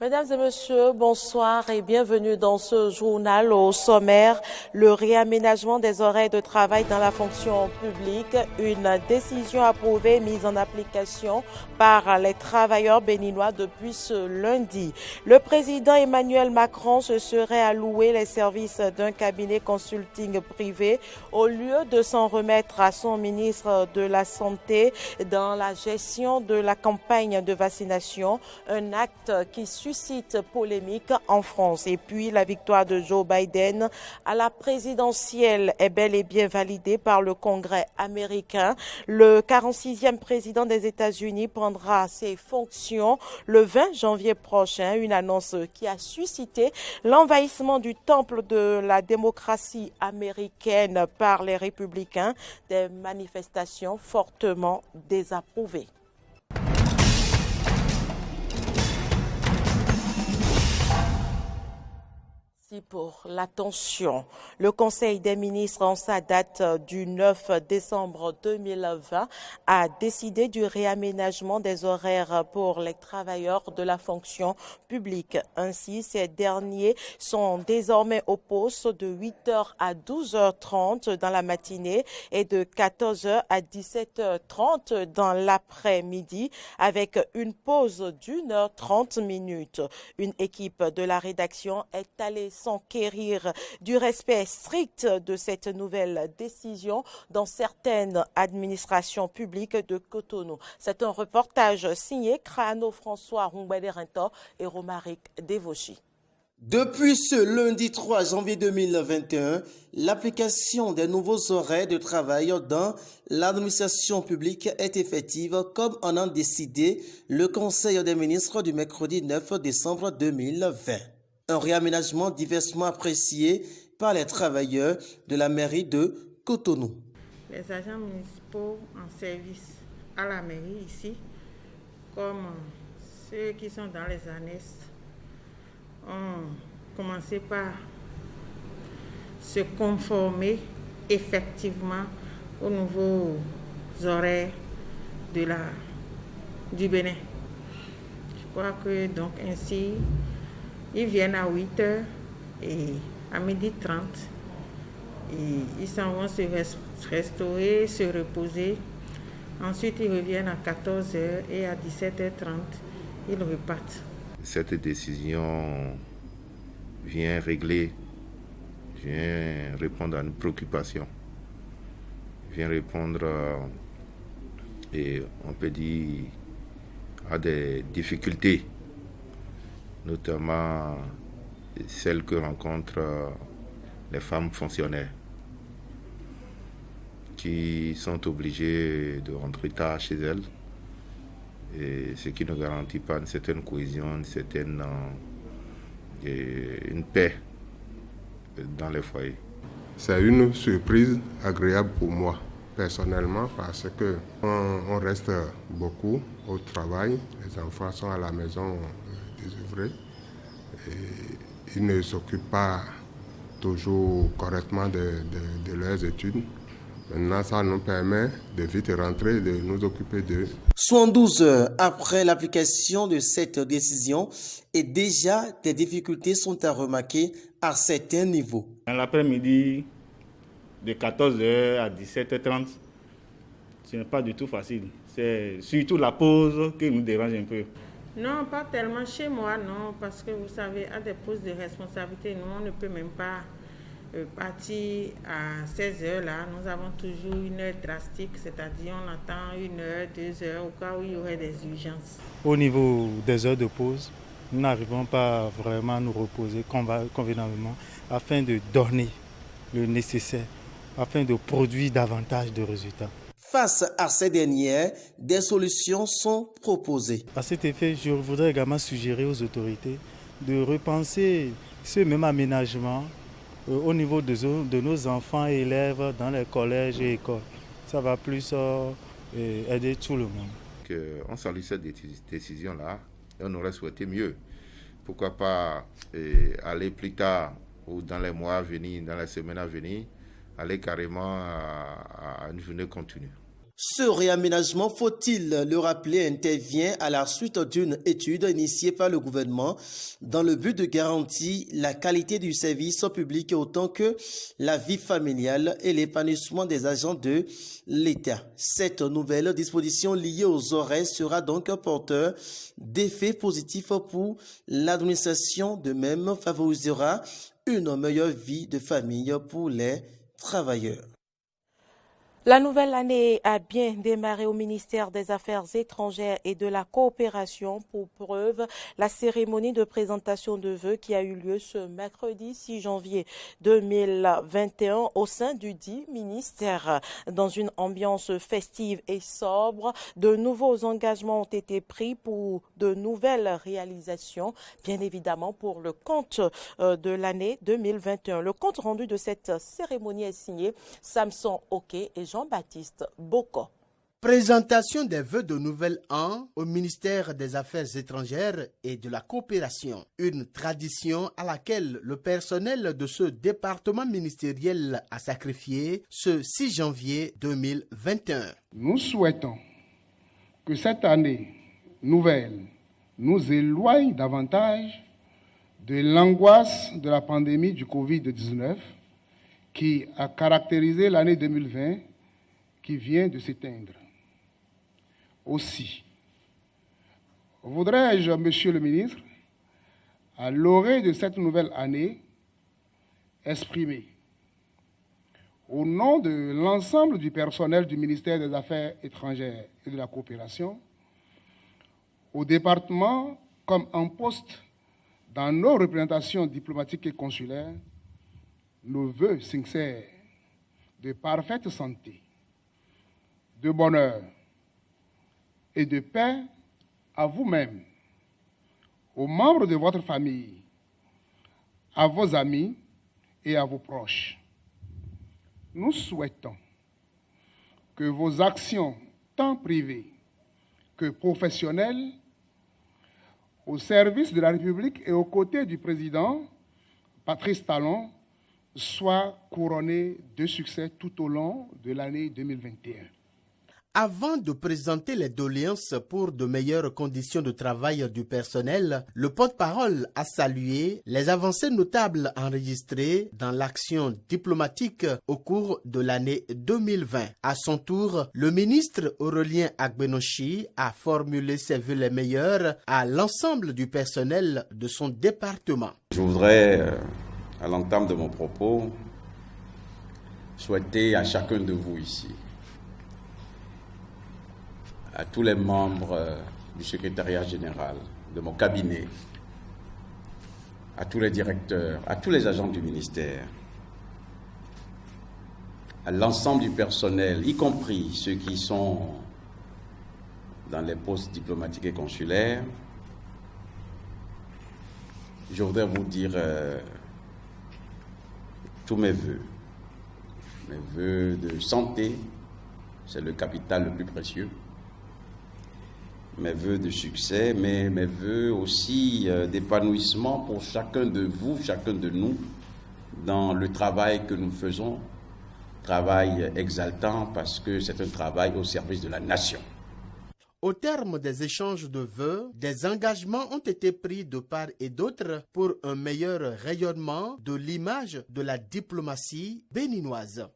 Mesdames et messieurs, bonsoir et bienvenue dans ce journal. Au sommaire, le réaménagement des horaires de travail dans la fonction publique, une décision approuvée mise en application par les travailleurs béninois depuis ce lundi. Le président Emmanuel Macron se serait alloué les services d'un cabinet consulting privé au lieu de s'en remettre à son ministre de la Santé dans la gestion de la campagne de vaccination, un acte qui suscite polémique en France. Et puis, la victoire de Joe Biden à la présidentielle est bel et bien validée par le Congrès américain. Le 46e président des États-Unis prendra ses fonctions le 20 janvier prochain, une annonce qui a suscité l'envahissement du temple de la démocratie américaine par les républicains, des manifestations fortement désapprouvées. Merci pour l'attention. Le Conseil des ministres, en sa date du 9 décembre 2020, a décidé du réaménagement des horaires pour les travailleurs de la fonction publique. Ainsi, ces derniers sont désormais au poste de 8h à 12h30 dans la matinée et de 14h à 17h30 dans l'après-midi, avec une pause d'1h30 minutes. Une équipe de la rédaction est allée s'enquérir du respect strict de cette nouvelle décision dans certaines administrations publiques de Cotonou. C'est un reportage signé Krano François Roumbédé-Rinto et Romaric Devochi. Depuis ce lundi 3 janvier 2021, l'application des nouveaux horaires de travail dans l'administration publique est effective comme en a décidé le Conseil des ministres du mercredi 9 décembre 2020. Un réaménagement diversement apprécié par les travailleurs de la mairie de Cotonou. Les agents municipaux en service à la mairie ici, comme ceux qui sont dans les annexes, ont commencé par se conformer effectivement aux nouveaux horaires du Bénin. Je crois que donc ainsi, ils viennent à 8h et à 12h30 et ils s'en vont se restaurer, se reposer. Ensuite, ils reviennent à 14h et à 17h30, ils repartent. Cette décision vient répondre à une préoccupation, vient répondre, et on peut dire, à des difficultés, notamment celles que rencontrent les femmes fonctionnaires qui sont obligées de rentrer tard chez elles, et ce qui ne garantit pas une certaine cohésion, une paix dans les foyers. C'est une surprise agréable pour moi personnellement parce que on reste beaucoup au travail, les enfants sont à la maison désœuvrés et ils ne s'occupent pas toujours correctement de leurs études. Maintenant, ça nous permet de vite rentrer et de nous occuper d'eux. 72 heures après l'application de cette décision et déjà des difficultés sont à remarquer à certains niveaux. Dans l'après-midi, de 14h à 17h30, ce n'est pas du tout facile. C'est surtout la pause qui nous dérange un peu. Non, pas tellement chez moi, non, parce que vous savez, à des postes de responsabilité, nous, on ne peut même pas partir à 16h. Là, nous avons toujours une heure drastique, c'est-à-dire on attend 1 heure, 2 heures, au cas où il y aurait des urgences. Au niveau des heures de pause, nous n'arrivons pas vraiment à nous reposer convenablement afin de donner le nécessaire, afin de produire davantage de résultats. Face à ces dernières, des solutions sont proposées. À cet effet, je voudrais également suggérer aux autorités de repenser ce même aménagement au niveau de nos enfants et élèves dans les collèges et écoles. Ça va plus aider tout le monde. On salue cette décision-là et on aurait souhaité mieux. Pourquoi pas aller plus tard ou dans les mois à venir, dans les semaines à venir, aller carrément à une journée continue. Ce réaménagement, faut-il le rappeler, intervient à la suite d'une étude initiée par le gouvernement dans le but de garantir la qualité du service public autant que la vie familiale et l'épanouissement des agents de l'État. Cette nouvelle disposition liée aux horaires sera donc un porteur d'effets positifs pour l'administration, de même favorisera une meilleure vie de famille pour les travailleurs. La nouvelle année a bien démarré au ministère des Affaires étrangères et de la coopération. Pour preuve, la cérémonie de présentation de vœux qui a eu lieu ce mercredi 6 janvier 2021 au sein du dit ministère. Dans une ambiance festive et sobre, de nouveaux engagements ont été pris pour de nouvelles réalisations, bien évidemment pour le compte de l'année 2021. Le compte rendu de cette cérémonie est signé Samson Oké et Jean-Baptiste Boko. Présentation des vœux de nouvel an au ministère des Affaires étrangères et de la coopération. Une tradition à laquelle le personnel de ce département ministériel a sacrifié ce 6 janvier 2021. Nous souhaitons que cette année nouvelle nous éloigne davantage de l'angoisse de la pandémie du Covid-19 qui a caractérisé l'année 2020 qui vient de s'éteindre. Aussi, voudrais-je, Monsieur le ministre, à l'orée de cette nouvelle année, exprimer, au nom de l'ensemble du personnel du ministère des Affaires étrangères et de la coopération, au département comme en poste dans nos représentations diplomatiques et consulaires, nos vœux sincères de parfaite santé, de bonheur et de paix à vous-même, aux membres de votre famille, à vos amis et à vos proches. Nous souhaitons que vos actions, tant privées que professionnelles, au service de la République et aux côtés du président Patrice Talon, soient couronnées de succès tout au long de l'année 2021. Avant de présenter les doléances pour de meilleures conditions de travail du personnel, le porte-parole a salué les avancées notables enregistrées dans l'action diplomatique au cours de l'année 2020. À son tour, le ministre Aurélien Agbenochi a formulé ses vœux les meilleurs à l'ensemble du personnel de son département. Je voudrais, à l'entame de mon propos, souhaiter à chacun de vous ici, à tous les membres du secrétariat général, de mon cabinet, à tous les directeurs, à tous les agents du ministère, à l'ensemble du personnel, y compris ceux qui sont dans les postes diplomatiques et consulaires, je voudrais vous dire tous mes vœux de santé, c'est le capital le plus précieux, mes vœux de succès, mais mes vœux aussi d'épanouissement pour chacun de vous, chacun de nous, dans le travail que nous faisons, travail exaltant parce que c'est un travail au service de la nation. Au terme des échanges de vœux, des engagements ont été pris de part et d'autre pour un meilleur rayonnement de l'image de la diplomatie béninoise.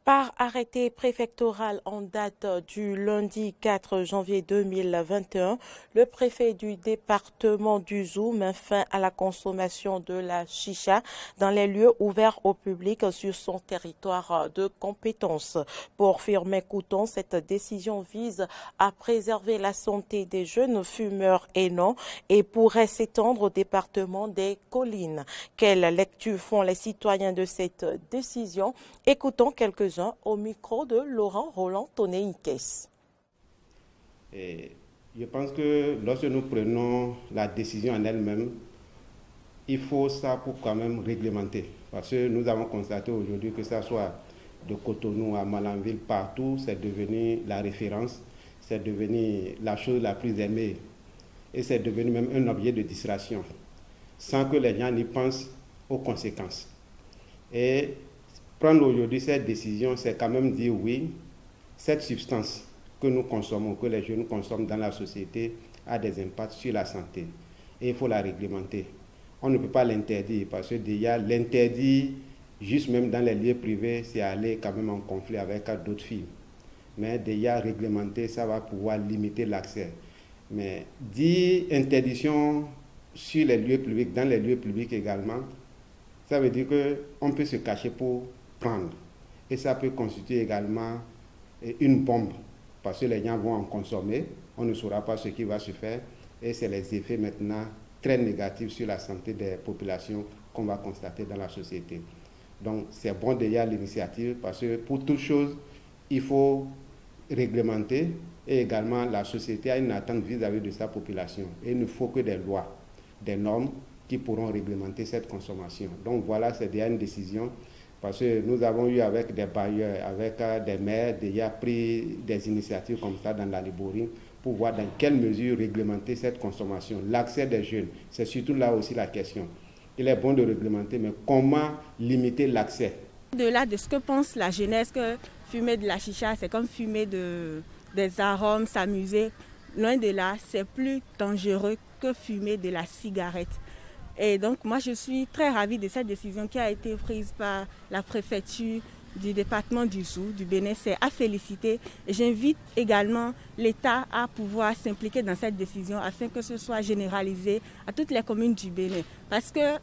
Par arrêté préfectoral en date du lundi 4 janvier 2021, le préfet du département du Zou met fin à la consommation de la chicha dans les lieux ouverts au public sur son territoire de compétence. Pour Firmin Couton, cette décision vise à préserver la santé des jeunes fumeurs haineux et pourrait s'étendre au département des Collines. Quelle lecture font les citoyens de cette décision? Écoutons quelques-uns au micro de Laurent Roland Tonéikès. Je pense que lorsque nous prenons la décision en elle-même, il faut ça pour quand même réglementer. Parce que nous avons constaté aujourd'hui que ça soit de Cotonou à Malanville, partout, c'est devenu la référence, c'est devenu la chose la plus aimée et c'est devenu même un objet de distraction, sans que les gens n'y pensent aux conséquences. Et prendre aujourd'hui cette décision, c'est quand même dire oui cette substance que nous consommons, que les jeunes consomment dans la société, a des impacts sur la santé. Et il faut la réglementer. On ne peut pas l'interdire parce que déjà l'interdit, juste même dans les lieux privés, c'est aller quand même en conflit avec d'autres films. Mais déjà réglementer, ça va pouvoir limiter l'accès. Mais dire interdiction sur les lieux publics, dans les lieux publics également, ça veut dire qu'on peut se cacher pour prendre. Et ça peut constituer également une bombe, parce que les gens vont en consommer, on ne saura pas ce qui va se faire, et c'est les effets maintenant très négatifs sur la santé des populations qu'on va constater dans la société. Donc c'est bon déjà l'initiative, parce que pour toute chose, il faut réglementer, et également la société a une attente vis-à-vis de sa population. Et il ne faut que des lois, des normes qui pourront réglementer cette consommation. Donc voilà, c'est déjà une décision, parce que nous avons eu avec des bailleurs, avec des maires, déjà pris des initiatives comme ça dans la Liborie pour voir dans quelle mesure réglementer cette consommation. L'accès des jeunes, c'est surtout là aussi la question. Il est bon de réglementer, mais comment limiter l'accès? Au-delà de ce que pense la jeunesse, que fumer de la chicha, c'est comme fumer des arômes, s'amuser. Loin de là, c'est plus dangereux que fumer de la cigarette. Et donc, moi, je suis très ravie de cette décision qui a été prise par la préfecture du département du Zou, du Bénin. C'est à féliciter. Et j'invite également l'État à pouvoir s'impliquer dans cette décision afin que ce soit généralisé à toutes les communes du Bénin. Parce qu'il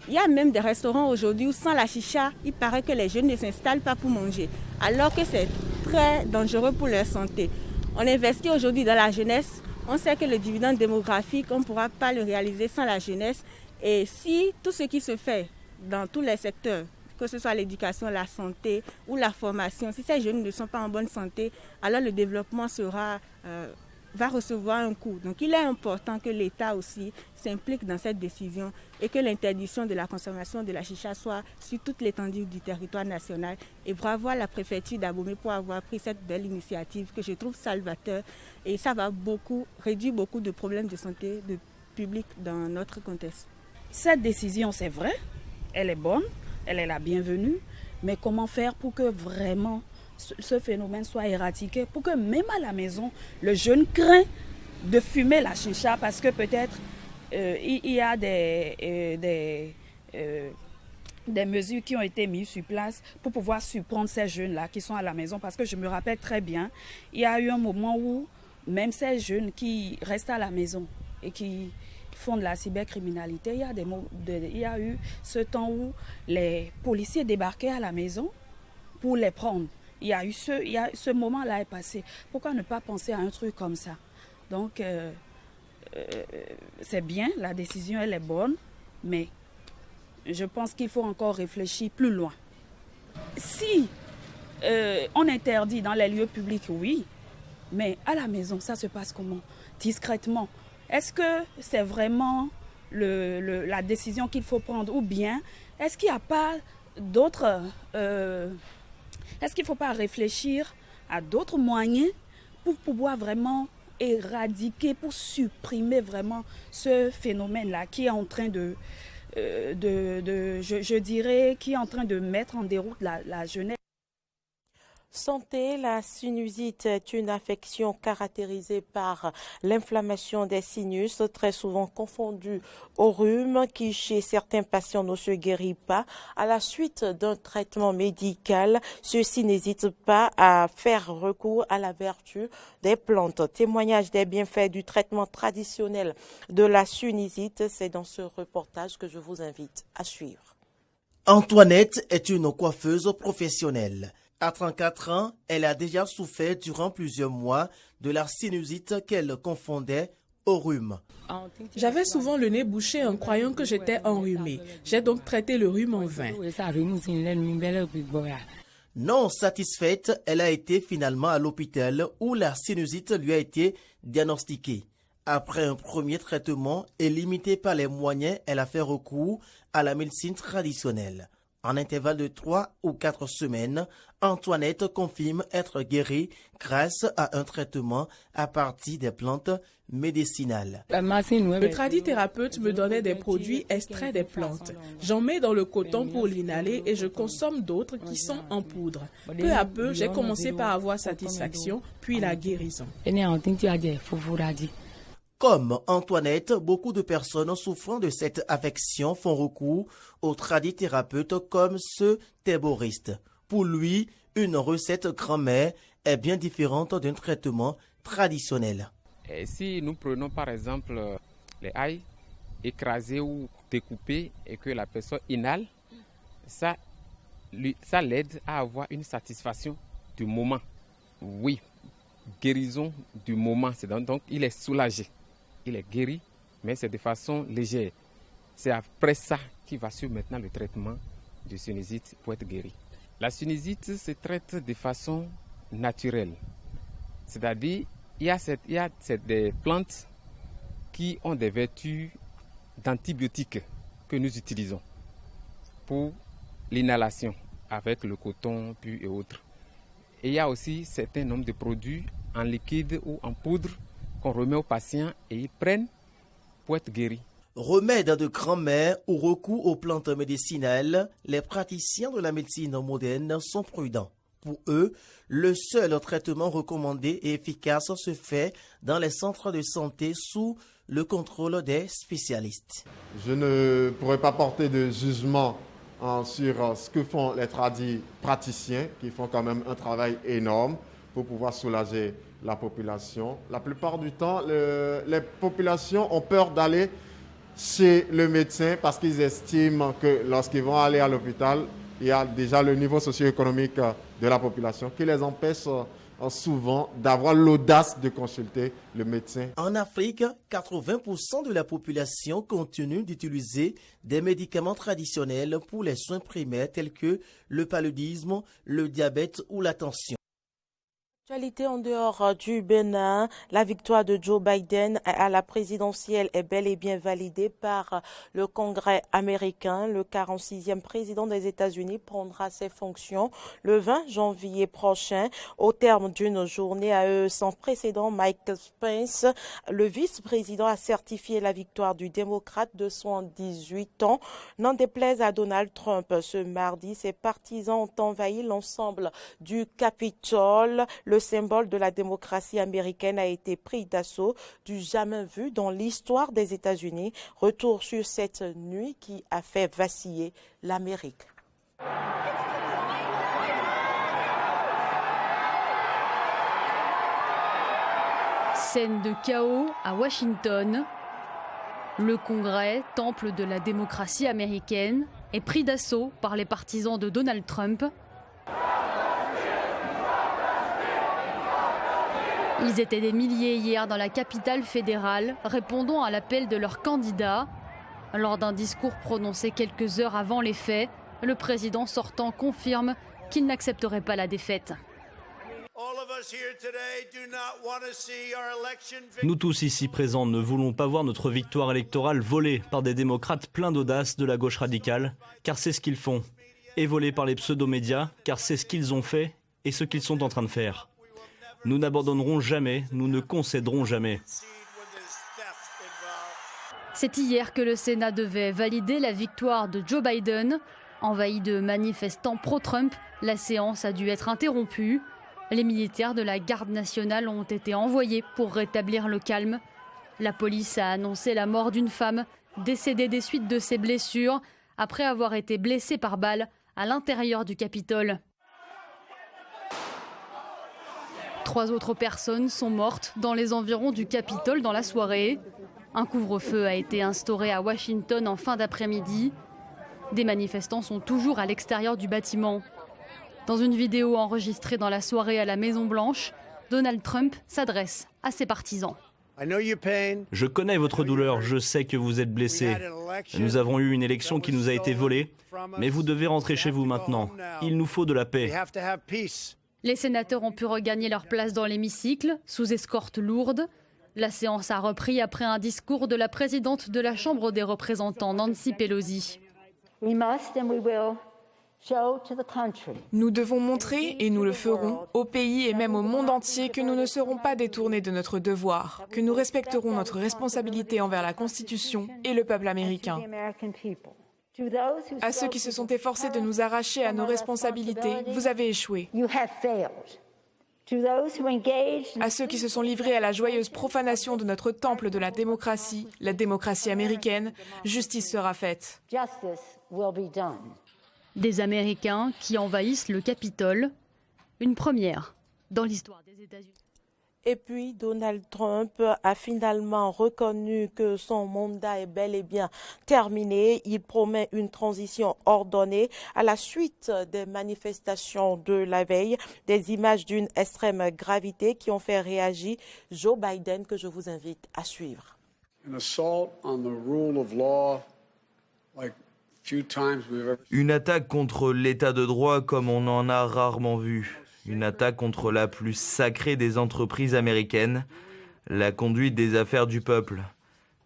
y a même des restaurants aujourd'hui où sans la chicha, il paraît que les jeunes ne s'installent pas pour manger, alors que c'est très dangereux pour leur santé. On investit aujourd'hui dans la jeunesse. On sait que le dividende démographique, on ne pourra pas le réaliser sans la jeunesse. Et si tout ce qui se fait dans tous les secteurs, que ce soit l'éducation, la santé ou la formation, si ces jeunes ne sont pas en bonne santé, alors le développement va recevoir un coup. Donc il est important que l'État aussi s'implique dans cette décision et que l'interdiction de la consommation de la chicha soit sur toute l'étendue du territoire national. Et bravo à la préfecture d'Abomey pour avoir pris cette belle initiative que je trouve salvateur. Et ça va réduire beaucoup de problèmes de santé publique dans notre contexte. Cette décision, c'est vrai, elle est bonne, elle est la bienvenue, mais comment faire pour que vraiment ce phénomène soit éradiqué, pour que même à la maison, le jeune craint de fumer la chicha parce que peut-être il y a des mesures qui ont été mises sur place pour pouvoir surprendre ces jeunes-là qui sont à la maison. Parce que je me rappelle très bien, il y a eu un moment où même ces jeunes qui restent à la maison et qui font de la cybercriminalité, il y a eu ce temps où les policiers débarquaient à la maison pour les prendre. Ce moment-là est passé. Pourquoi ne pas penser à un truc comme ça? Donc, c'est bien, la décision elle est bonne, mais je pense qu'il faut encore réfléchir plus loin. Si on interdit dans les lieux publics, oui, mais à la maison, ça se passe comment? Discrètement. Est-ce que c'est vraiment la décision qu'il faut prendre, ou bien est-ce qu'il n'y a pas d'autres... est-ce qu'il ne faut pas réfléchir à d'autres moyens pour pouvoir vraiment éradiquer, pour supprimer vraiment ce phénomène-là qui est en train je dirais, qui est en train de mettre en déroute la jeunesse? Santé, la sinusite est une affection caractérisée par l'inflammation des sinus, très souvent confondue au rhume, qui chez certains patients ne se guérit pas. À la suite d'un traitement médical, ceux-ci n'hésitent pas à faire recours à la vertu des plantes. Témoignage des bienfaits du traitement traditionnel de la sinusite, c'est dans ce reportage que je vous invite à suivre. Antoinette est une coiffeuse professionnelle. À 34 ans, elle a déjà souffert durant plusieurs mois de la sinusite qu'elle confondait au rhume. J'avais souvent le nez bouché en croyant que j'étais enrhumée. J'ai donc traité le rhume en vain. Non satisfaite, elle a été finalement à l'hôpital où la sinusite lui a été diagnostiquée. Après un premier traitement et limitée par les moyens, elle a fait recours à la médecine traditionnelle. En intervalle de 3 ou 4 semaines, Antoinette confirme être guérie grâce à un traitement à partir des plantes médicinales. Le tradithérapeute me donnait des produits extraits des plantes. J'en mets dans le coton pour l'inhaler et je consomme d'autres qui sont en poudre. Peu à peu, j'ai commencé par avoir satisfaction, puis la guérison. Comme Antoinette, beaucoup de personnes souffrant de cette affection font recours aux tradithérapeutes comme ce théboriste. Pour lui, une recette grand-mère est bien différente d'un traitement traditionnel. Et si nous prenons par exemple les ail écrasés ou découpés et que la personne inhale, ça l'aide à avoir une satisfaction du moment. Oui, guérison du moment, donc il est soulagé. Il est guéri, mais c'est de façon légère. C'est après ça qu'il va suivre maintenant le traitement de sinusite pour être guéri. La sinusite se traite de façon naturelle. C'est-à-dire, il y a des plantes qui ont des vertus d'antibiotiques que nous utilisons pour l'inhalation avec le coton pur et autres. Et il y a aussi un certain nombre de produits en liquide ou en poudre qu'on remet aux patients et ils prennent pour être guéris. Remède de grand-mère ou recours aux plantes médicinales, les praticiens de la médecine moderne sont prudents. Pour eux, le seul traitement recommandé et efficace se fait dans les centres de santé sous le contrôle des spécialistes. Je ne pourrais pas porter de jugement sur ce que font les praticiens qui font quand même un travail énorme pour pouvoir soulager la population. La plupart du temps, les populations ont peur d'aller chez le médecin parce qu'ils estiment que lorsqu'ils vont aller à l'hôpital, il y a déjà le niveau socio-économique de la population qui les empêche souvent d'avoir l'audace de consulter le médecin. En Afrique, 80% de la population continue d'utiliser des médicaments traditionnels pour les soins primaires tels que le paludisme, le diabète ou la tension. Actualité en dehors du Bénin, la victoire de Joe Biden à la présidentielle est bel et bien validée par le Congrès américain. Le 46e président des États-Unis prendra ses fonctions le 20 janvier prochain. Au terme d'une journée à eux sans précédent, Mike Pence, le vice-président, a certifié la victoire du démocrate de 78 ans. N'en déplaise à Donald Trump, ce mardi, ses partisans ont envahi l'ensemble du Capitole. Le symbole de la démocratie américaine a été pris d'assaut du jamais vu dans l'histoire des États-Unis. Retour sur cette nuit qui a fait vaciller l'Amérique. Scène de chaos à Washington. Le Congrès, temple de la démocratie américaine, est pris d'assaut par les partisans de Donald Trump. Ils étaient des milliers hier dans la capitale fédérale, répondant à l'appel de leur candidat. Lors d'un discours prononcé quelques heures avant les faits, le président sortant confirme qu'il n'accepterait pas la défaite. Nous tous ici présents ne voulons pas voir notre victoire électorale volée par des démocrates pleins d'audace de la gauche radicale, car c'est ce qu'ils font. Et volée par les pseudo-médias, car c'est ce qu'ils ont fait et ce qu'ils sont en train de faire. Nous n'abandonnerons jamais, nous ne concéderons jamais. C'est hier que le Sénat devait valider la victoire de Joe Biden. Envahi de manifestants pro-Trump, la séance a dû être interrompue. Les militaires de la garde nationale ont été envoyés pour rétablir le calme. La police a annoncé la mort d'une femme décédée des suites de ses blessures après avoir été blessée par balle à l'intérieur du Capitole. 3 autres personnes sont mortes dans les environs du Capitole dans la soirée. Un couvre-feu a été instauré à Washington en fin d'après-midi. Des manifestants sont toujours à l'extérieur du bâtiment. Dans une vidéo enregistrée dans la soirée à la Maison-Blanche, Donald Trump s'adresse à ses partisans. Je connais votre douleur, je sais que vous êtes blessés. Nous avons eu une élection qui nous a été volée, mais vous devez rentrer chez vous maintenant. Il nous faut de la paix. Les sénateurs ont pu regagner leur place dans l'hémicycle, sous escorte lourde. La séance a repris après un discours de la présidente de la Chambre des représentants, Nancy Pelosi. Nous devons montrer, et nous le ferons, au pays et même au monde entier que nous ne serons pas détournés de notre devoir, que nous respecterons notre responsabilité envers la Constitution et le peuple américain. À ceux qui se sont efforcés de nous arracher à nos responsabilités, vous avez échoué. À ceux qui se sont livrés à la joyeuse profanation de notre temple de la démocratie américaine, justice sera faite. Des Américains qui envahissent le Capitole, une première dans l'histoire des États-Unis. Et puis, Donald Trump a finalement reconnu que son mandat est bel et bien terminé. Il promet une transition ordonnée à la suite des manifestations de la veille, des images d'une extrême gravité qui ont fait réagir Joe Biden, que je vous invite à suivre. Une attaque contre l'état de droit comme on en a rarement vu. Une attaque contre la plus sacrée des entreprises américaines, la conduite des affaires du peuple.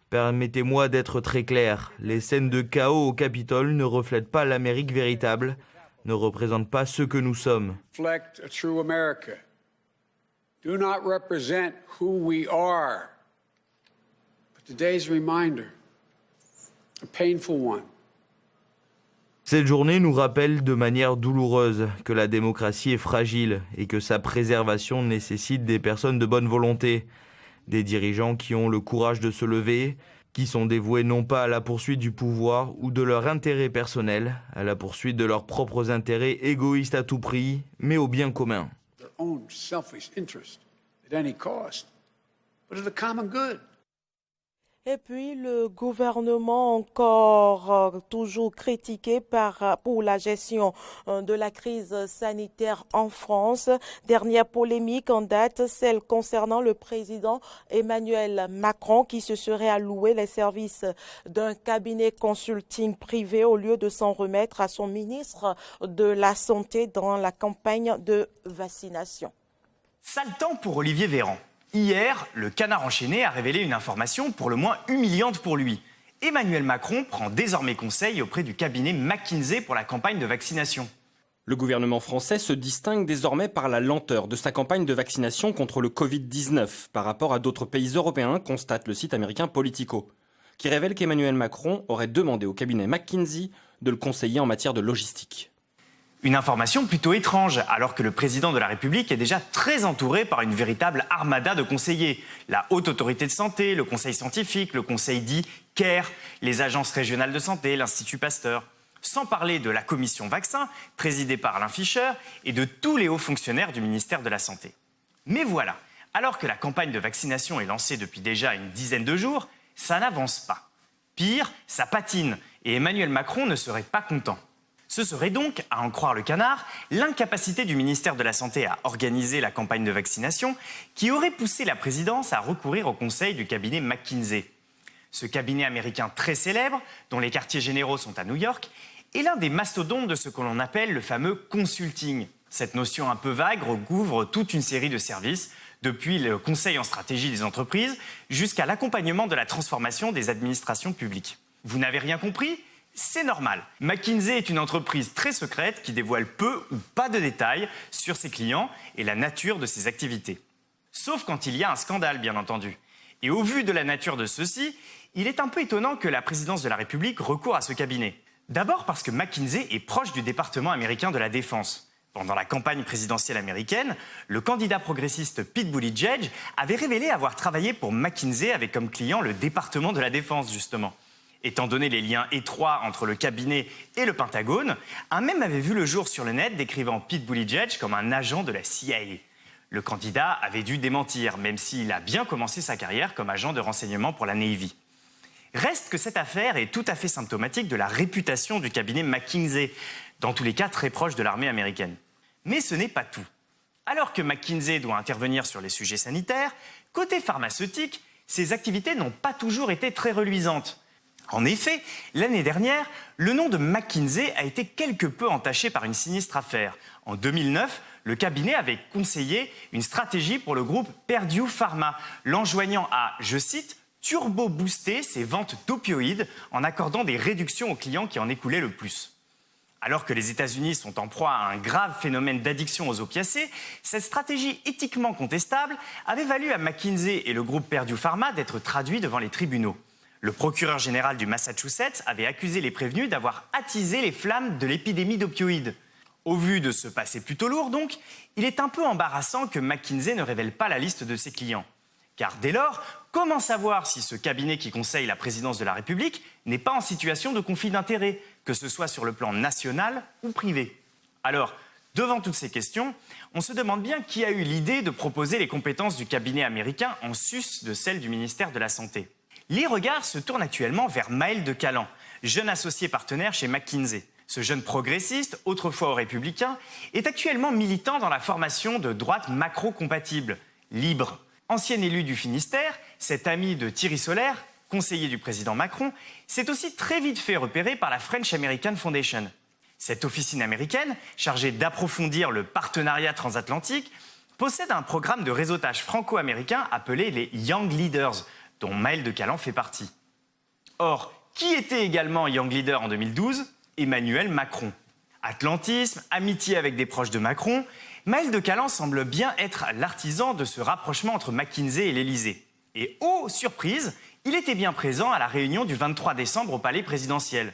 Permettez-moi d'être très clair, les scènes de chaos au Capitole ne reflètent pas l'Amérique véritable, ne représentent pas ce que nous sommes. Do not represent who we are. But today's reminder, a painful one. Cette journée nous rappelle de manière douloureuse que la démocratie est fragile et que sa préservation nécessite des personnes de bonne volonté, des dirigeants qui ont le courage de se lever, qui sont dévoués non pas à la poursuite du pouvoir ou de leur intérêt personnel, à la poursuite de leurs propres intérêts égoïstes à tout prix, mais au bien commun. Their own selfish interest at any cost, but of the common good. Et puis le gouvernement encore toujours critiqué pour la gestion de la crise sanitaire en France. Dernière polémique en date, celle concernant le président Emmanuel Macron qui se serait alloué les services d'un cabinet consulting privé au lieu de s'en remettre à son ministre de la Santé dans la campagne de vaccination. Sale temps pour Olivier Véran. Hier, le Canard enchaîné a révélé une information pour le moins humiliante pour lui. Emmanuel Macron prend désormais conseil auprès du cabinet McKinsey pour la campagne de vaccination. Le gouvernement français se distingue désormais par la lenteur de sa campagne de vaccination contre le Covid-19 par rapport à d'autres pays européens, constate le site américain Politico, qui révèle qu'Emmanuel Macron aurait demandé au cabinet McKinsey de le conseiller en matière de logistique. Une information plutôt étrange, alors que le président de la République est déjà très entouré par une véritable armada de conseillers. La Haute Autorité de Santé, le Conseil scientifique, le Conseil dit CARE, les agences régionales de santé, l'Institut Pasteur. Sans parler de la commission vaccin, présidée par Alain Fischer, et de tous les hauts fonctionnaires du ministère de la Santé. Mais voilà, alors que la campagne de vaccination est lancée depuis déjà une dizaine de jours, ça n'avance pas. Pire, ça patine, et Emmanuel Macron ne serait pas content. Ce serait donc, à en croire le Canard, l'incapacité du ministère de la Santé à organiser la campagne de vaccination qui aurait poussé la présidence à recourir au conseil du cabinet McKinsey. Ce cabinet américain très célèbre, dont les quartiers généraux sont à New York, est l'un des mastodontes de ce que l'on appelle le fameux consulting. Cette notion un peu vague recouvre toute une série de services, depuis le conseil en stratégie des entreprises jusqu'à l'accompagnement de la transformation des administrations publiques. Vous n'avez rien compris ? C'est normal. McKinsey est une entreprise très secrète qui dévoile peu ou pas de détails sur ses clients et la nature de ses activités. Sauf quand il y a un scandale, bien entendu. Et au vu de la nature de ceci, il est un peu étonnant que la présidence de la République recourt à ce cabinet. D'abord parce que McKinsey est proche du département américain de la Défense. Pendant la campagne présidentielle américaine, le candidat progressiste Pete Buttigieg avait révélé avoir travaillé pour McKinsey avec comme client le département de la Défense, justement. Étant donné les liens étroits entre le cabinet et le Pentagone, un mème avait vu le jour sur le net décrivant Pete Buttigieg comme un agent de la CIA. Le candidat avait dû démentir, même s'il a bien commencé sa carrière comme agent de renseignement pour la Navy. Reste que cette affaire est tout à fait symptomatique de la réputation du cabinet McKinsey, dans tous les cas très proche de l'armée américaine. Mais ce n'est pas tout. Alors que McKinsey doit intervenir sur les sujets sanitaires, côté pharmaceutique, ses activités n'ont pas toujours été très reluisantes. En effet, l'année dernière, le nom de McKinsey a été quelque peu entaché par une sinistre affaire. En 2009, le cabinet avait conseillé une stratégie pour le groupe Purdue Pharma, l'enjoignant à, je cite, « turbo-booster ses ventes d'opioïdes en accordant des réductions aux clients qui en écoulaient le plus ». Alors que les États-Unis sont en proie à un grave phénomène d'addiction aux opiacés, cette stratégie éthiquement contestable avait valu à McKinsey et le groupe Purdue Pharma d'être traduits devant les tribunaux. Le procureur général du Massachusetts avait accusé les prévenus d'avoir attisé les flammes de l'épidémie d'opioïdes. Au vu de ce passé plutôt lourd donc, il est un peu embarrassant que McKinsey ne révèle pas la liste de ses clients. Car dès lors, comment savoir si ce cabinet qui conseille la présidence de la République n'est pas en situation de conflit d'intérêts, que ce soit sur le plan national ou privé? Alors, devant toutes ces questions, on se demande bien qui a eu l'idée de proposer les compétences du cabinet américain en sus de celles du ministère de la Santé. Les regards se tournent actuellement vers Maël de Calan, jeune associé partenaire chez McKinsey. Ce jeune progressiste, autrefois aux Républicains, est actuellement militant dans la formation de droite macro-compatible, Libre. Ancien élu du Finistère, cet ami de Thierry Solère, conseiller du président Macron, s'est aussi très vite fait repérer par la French American Foundation. Cette officine américaine, chargée d'approfondir le partenariat transatlantique, possède un programme de réseautage franco-américain appelé les Young Leaders, dont Maël de Calan fait partie. Or, qui était également Young Leader en 2012 ? Emmanuel Macron. Atlantisme, amitié avec des proches de Macron, Maël de Calan semble bien être l'artisan de ce rapprochement entre McKinsey et l'Élysée. Et oh, surprise, il était bien présent à la réunion du 23 décembre au palais présidentiel.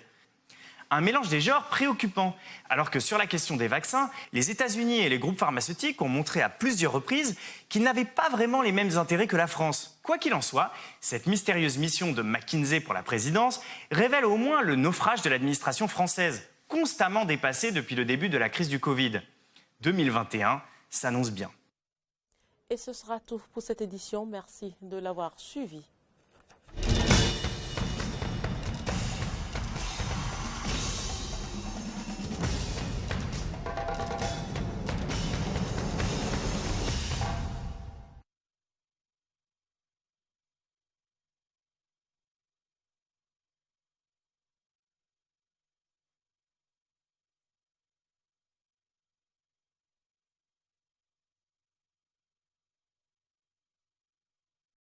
Un mélange des genres préoccupant, alors que sur la question des vaccins, les États-Unis et les groupes pharmaceutiques ont montré à plusieurs reprises qu'ils n'avaient pas vraiment les mêmes intérêts que la France. Quoi qu'il en soit, cette mystérieuse mission de McKinsey pour la présidence révèle au moins le naufrage de l'administration française, constamment dépassée depuis le début de la crise du Covid. 2021 s'annonce bien. Et ce sera tout pour cette édition. Merci de l'avoir suivi.